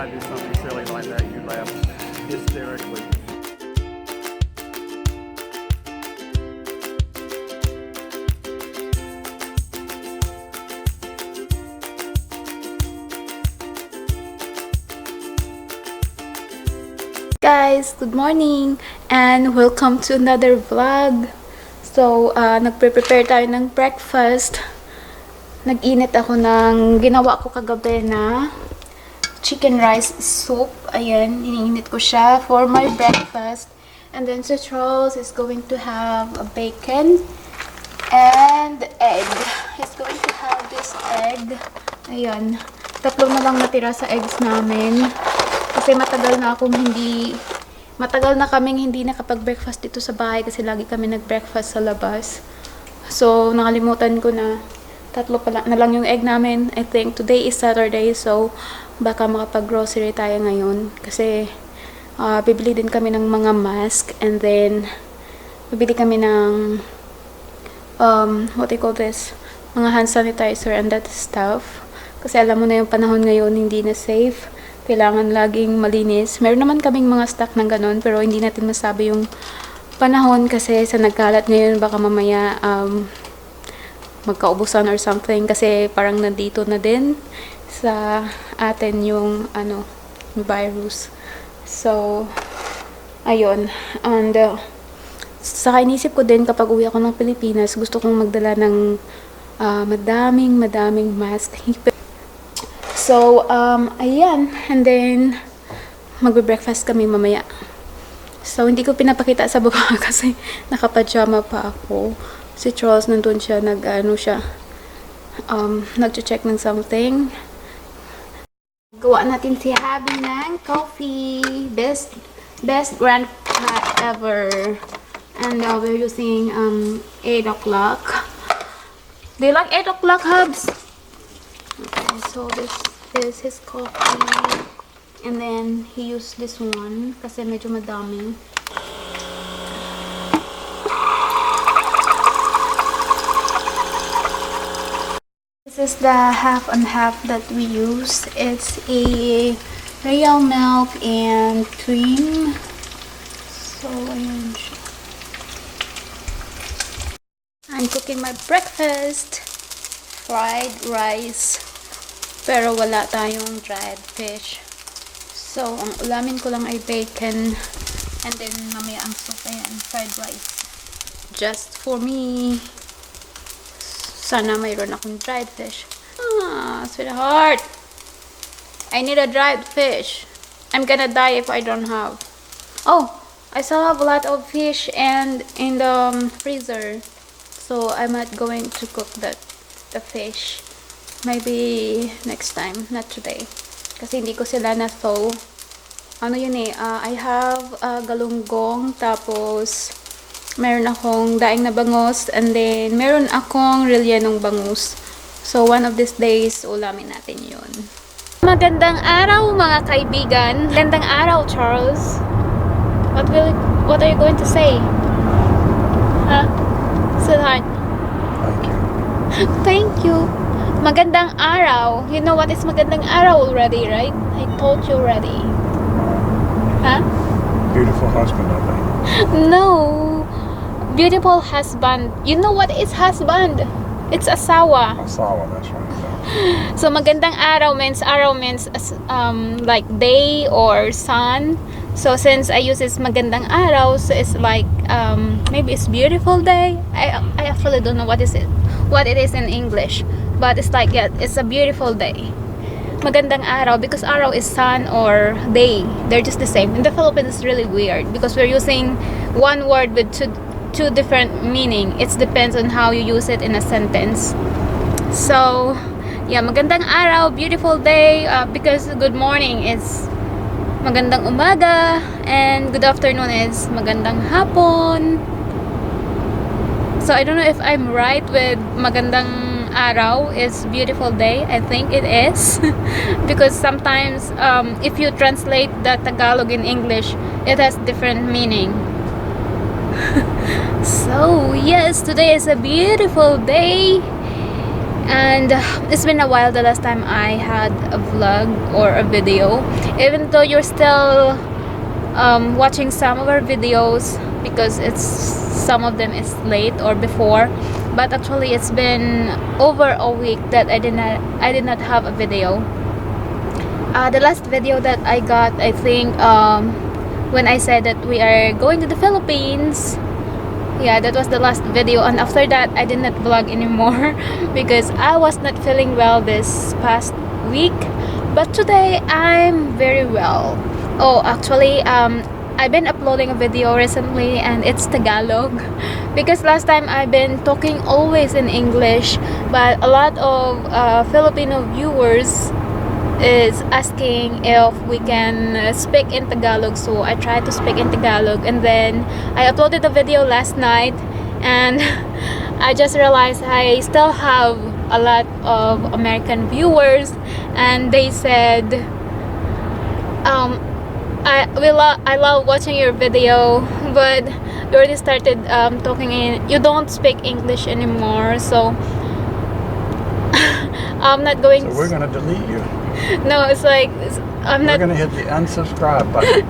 I do something silly like that, you laugh hysterically. Guys, good morning and welcome to another vlog. So, nagpe-prepare tayo ng breakfast. Nag-init ako ng ginawa ko kagabi na chicken rice soup. Ayan, iniinit ko siya for my breakfast. And then si Charles is going to have a bacon and egg. He's going to have this egg. Ayan, tatlo na lang natira sa eggs namin. Kasi matagal na kaming hindi nakapag-breakfast dito sa bahay kasi lagi kami nag-breakfast sa labas. So, nakalimutan ko na tatlo pala na lang yung egg namin. I think today is Saturday, so baka makapag-grocery tayo ngayon. Kasi bibili din kami ng mga mask and then bibili kami ng what do you call this? Mga hand sanitizer and that stuff. Kasi alam mo na yung panahon ngayon hindi na safe. Kailangan laging malinis. Meron naman kaming mga stock ng ganun, pero hindi natin masabi yung panahon kasi sa nagkalat ngayon baka mamaya magkaubusan or something kasi parang nandito na din sa atin yung virus. So, ayun. And saka inisip ko din kapag uwi ako ng Pilipinas, gusto kong magdala ng madaming mask. So, ayan. And then, magbe-breakfast kami mamaya. So, hindi ko pinapakita sa baba kasi nakapajama pa ako. Si Charles nandun siya, nag-check ng something. Gawa natin si Habi ng coffee. Best grandpa ever. And now we're using 8 o'clock. Do you like 8 o'clock, Hubs? Okay, so this is his coffee. And then, he used this one kasi medyo madami. This is the half and half that we use. It's a real milk and cream. So, ayun siya. I'm cooking my breakfast. Fried rice. Pero wala tayong dried fish. So, ang ulamin ko lang ay bacon. And then, mamaya ang soup. Ayan, fried rice. Just for me. Sana mayroon akong dried fish. Sweetheart. I need a dried fish. I'm gonna die if I don't have. Oh, I still have a lot of fish and in the freezer. So, I'm not going to cook the fish. Maybe next time, not today. Kasi hindi ko sila na-thaw. Ano yun I have galunggong, tapos meron akong daing na bangus, and then meron akong rellenong bangus. So, one of these days, ulamin natin yun. Magandang araw, mga kaibigan. Magandang araw, Charles. What are you going to say? Huh? Sweetheart? Thank you. Magandang araw. You know what is magandang araw already, right? I told you already. Huh? Beautiful husband, I think. No. Beautiful husband. You know what is husband? It's asawa. Asawa, that's right. So magandang araw means like day or sun. So since I use this magandang araw, so it's like maybe it's beautiful day. I actually don't know what it is in English, but it's like, yeah, it's a beautiful day. Magandang araw because araw is sun or day. They're just the same. In the Philippines, it's really weird because we're using one word with two different meaning. It depends on how you use it in a sentence. So, yeah, magandang araw, beautiful day, because good morning is magandang umaga and good afternoon is magandang hapon. So I don't know if I'm right with magandang araw is beautiful day. I think it is because sometimes if you translate the Tagalog in English, it has different meaning. So yes, today is a beautiful day And it's been a while the last time I had a vlog or a video, even though you're still watching some of our videos because it's some of them is late or before, but actually it's been over a week that I did not have a video. The last video that I got, I think when I said that we are going to the Philippines, yeah, that was the last video. And after that I did not vlog anymore because I was not feeling well this past week, but today I'm very well. Oh, actually I've been uploading a video recently and it's Tagalog because last time I've been talking always in English, but a lot of Filipino viewers is asking if we can speak in Tagalog, so I tried to speak in Tagalog, and then I uploaded a video last night and I just realized I still have a lot of American viewers, and they said I love watching your video, but you already started talking in, you don't speak English anymore, so I'm not going So we're going to delete you. No, it's like I'm not. We're going to hit the unsubscribe button.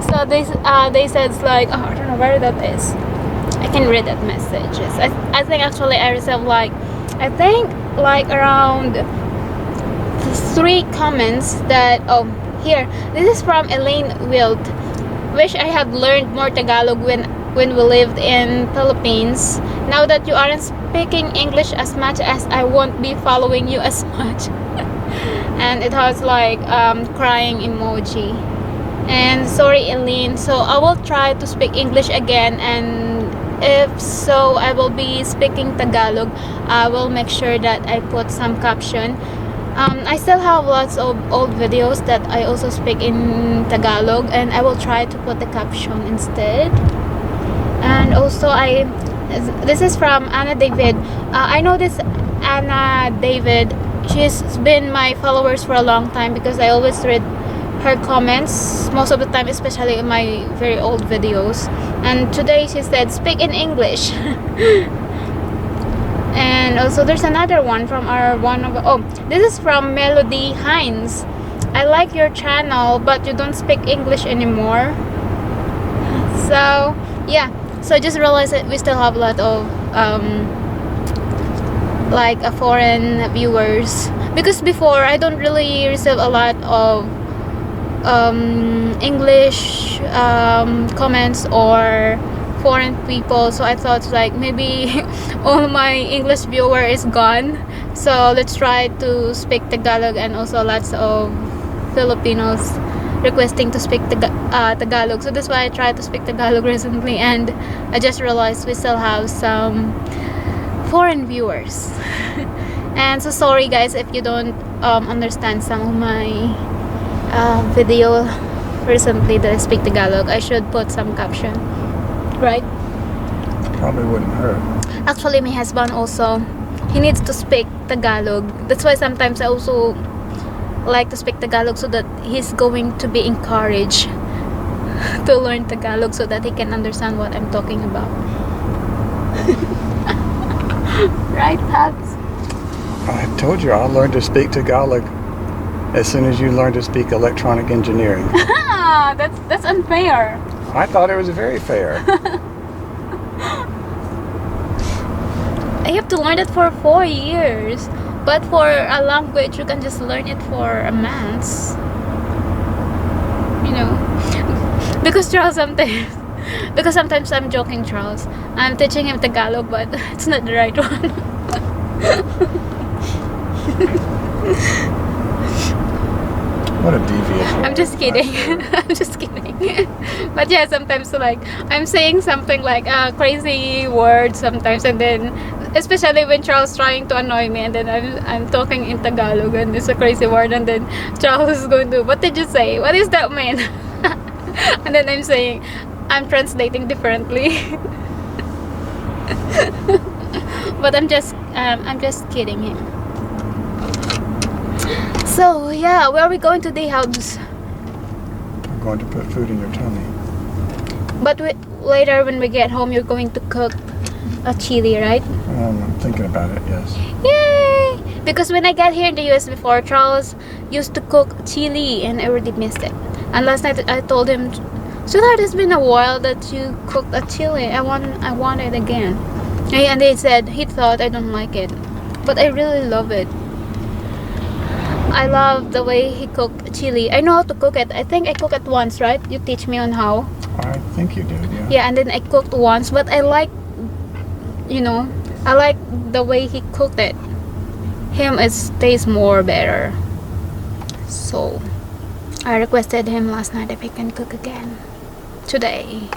So they said it's like, oh, I don't know where that is. I can read that messages. I think actually I received like around 3 comments that here, this is from Elaine Wild. Wish I had learned more Tagalog when we lived in Philippines. Now that you aren't speaking English as much, as I won't be following you as much. And it has like crying emoji. And sorry Elaine, so I will try to speak English again, and if so I will be speaking Tagalog. I will make sure that I put some caption. I still have lots of old videos that I also speak in Tagalog, and I will try to put the caption instead. And also this is from Anna David. I know this Anna David, she's been my followers for a long time because I always read her comments most of the time, especially in my very old videos. And today she said speak in English. And also there's another one from this is from Melody Hines. I like your channel, but you don't speak English anymore. So yeah, so I just realized that we still have a lot of like foreign viewers, because before I don't really receive a lot of English comments or foreign people, so I thought like maybe all my English viewer is gone, so let's try to speak Tagalog. And also lots of Filipinos requesting to speak Tagalog, so that's why I tried to speak Tagalog recently, and I just realized we still have some foreign viewers. And so sorry guys if you don't understand some of my video recently that I speak Tagalog. I should put some caption, right? Probably wouldn't hurt. Actually my husband also, he needs to speak Tagalog. That's why sometimes I also like to speak Tagalog, so that he's going to be encouraged to learn Tagalog so that he can understand what I'm talking about. Right, Tabs? I told you I'll learn to speak Tagalog as soon as you learn to speak electronic engineering. That's unfair. I thought it was very fair. I have to learn it for 4 years, but for a language you can just learn it for a month. You know, because sometimes I'm joking, Charles. I'm teaching him Tagalog, but it's not the right one. What a devious way. I'm just kidding. I'm just kidding. But yeah, sometimes like I'm saying something like a crazy word sometimes, and then especially when Charles trying to annoy me, and then I'm talking in Tagalog and it's a crazy word, and then Charles is going to, what did you say? What does that mean? And then I'm saying, I'm translating differently. But I'm just kidding him. So yeah, where are we going today, Hubs? I'm going to put food in your tummy. But later when we get home, you're going to cook a chili, right? I'm thinking about it, yes. Yay! Because when I got here in the US before, Charles used to cook chili and I already missed it. And last night I told him, sweetheart, it's been a while that you cooked a chili. I want it again. And he said he thought I don't like it. But I really love it. I love the way he cooked chili. I know how to cook it. I think I cooked it once, right? You teach me on how. I think you did, yeah. Yeah, and then I cooked once, but I like, I like the way he cooked it. Him, it tastes more better. So I requested him last night if he can cook again today.